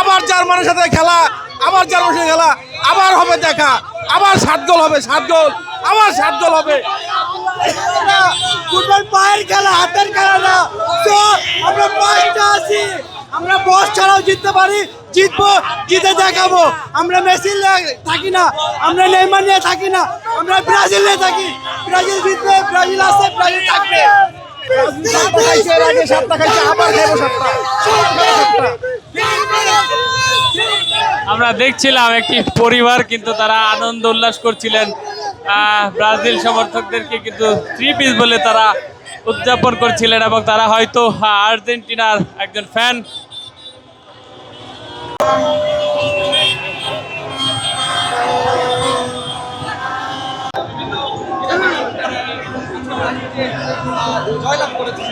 আবার জার্মানির সাথে খেলা, আবার জার্মানির সাথে খেলা, আবার হবে দেখা, আবার 7 গোল হবে, 7 গোল, আবার 7 গোল হবে। ফুটবল পায়ের খেলা, হাতের খেলা না। তো আমরা পাঁচটা আছি, আমরা বস ছাড়াও জিততে পারি, জিতবো, জিতে দেখাবো। আমরা মেসি থাকি না, আমরা নেইমার নিয়ে থাকি না, আমরা ব্রাজিল নিয়ে থাকি। ব্রাজিল জিতবে, ব্রাজিল আসছে, ব্রাজিল থাকবে। আমরা দেখছিলাম একটি পরিবার কিন্তু তারা আনন্দ উল্লাস করছিলেন, ব্রাজিল সমর্থকদেরকে কিন্তু 3 পিস বলে তারা উদযাপন করছিলেন এবং তারা হয়তো আর্জেন্টিনার একজন ফ্যান। জয়লাভ করেছে।